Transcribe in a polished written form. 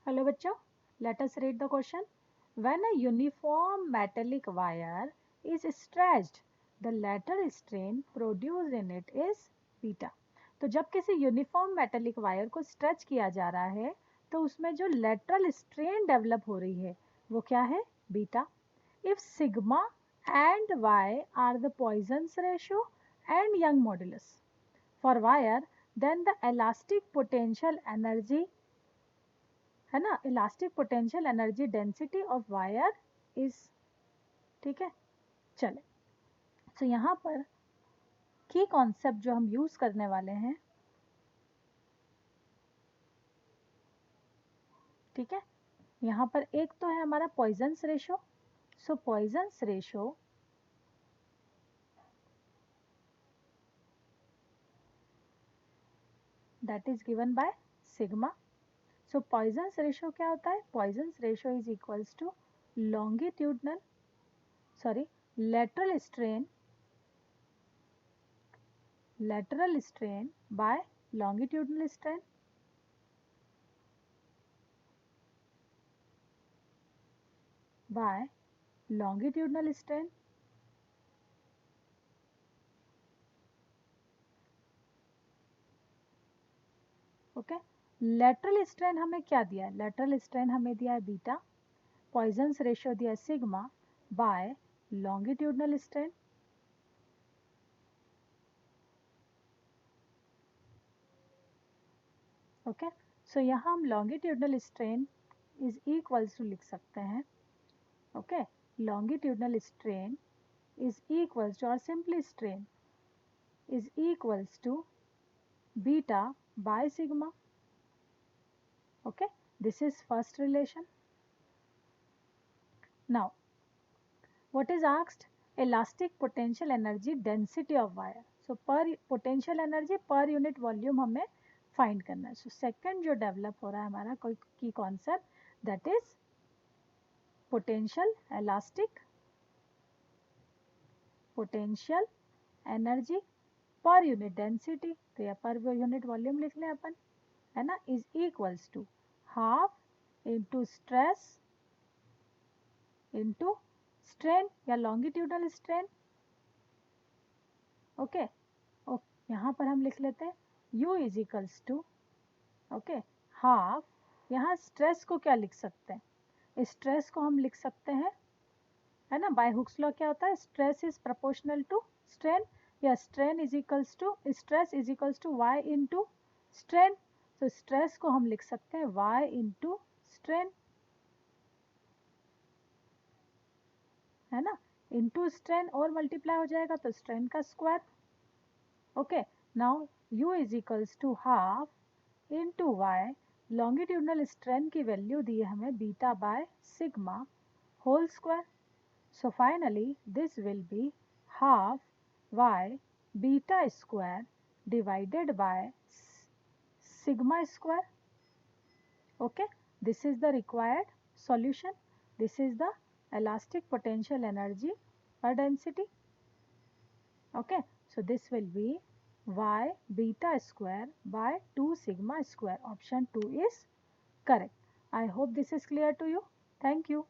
Hello बच्चों, let us read the question. When a uniform metallic wire is stretched, the lateral strain produced in it is beta. तो जब किसी uniform metallic wire को stretch किया जा रहा है तो उसमें जो लेटरल स्ट्रेन डेवलप हो रही है वो क्या है? Beta. If sigma and y are the Poisson's ratio and Young modulus for wire, then the elastic potential energy है ना, elastic potential energy density of wire is. ठीक है, चले. तो यहाँ पर की कॉन्सेप्ट जो हम यूज करने वाले हैं, ठीक है, यहाँ पर एक तो है हमारा Poisson's ratio. So Poisson's ratio that is given by sigma. So Poisson's ratio क्या होता है? Poisson's ratio is equals to longitudinal lateral strain by longitudinal strain. by longitudinal strain. Okay, lateral strain हमें क्या दिया है? लेटरल स्ट्रेन हमें दिया है बीटा, पॉइजन्स रेशियो दिया है sigma by longitudinal strain. Okay, so यहाँ हम longitudinal strain is equals to लिख सकते हैं. Okay, longitudinal strain is equals to, और simply strain is equals to beta by sigma. Okay, this is first relation. Now, what is asked? Elastic potential energy density of wire. So, per potential energy per unit volume हमें find करना है. So, second जो develop हो रहा है हमारा कोई की concept, that is potential energy per unit density. तो या per unit volume लिख लें अपन, है ना, is equals to half into stress into strain या लॉन्गिट्यूडनल स्ट्रेन. ओके, यहाँ पर हम लिख लेते हैं U is equals to, okay, half. यहाँ स्ट्रेस को क्या लिख सकते हैं? स्ट्रेस को हम लिख सकते हैं, है ना, बाय हुक्स लॉ क्या होता है? Stress is proportional to strain, या strain is equals to stress is equals to y into strain. तो स्ट्रेस को हम लिख सकते हैं y इनटू स्ट्रेन, है ना, इनटू स्ट्रेन और मल्टीप्लाई हो जाएगा तो स्ट्रेन का square. Okay, now U is equals to half into y. Longitudinal strain की वैल्यू दी है हमें beta by sigma whole square. So finally this will be half y beta square divided by sigma square. Okay, this is the required solution. This is the elastic potential energy per density. Okay, so this will be y beta square by 2 sigma square. Option 2 is correct. I hope this is clear to you. Thank you.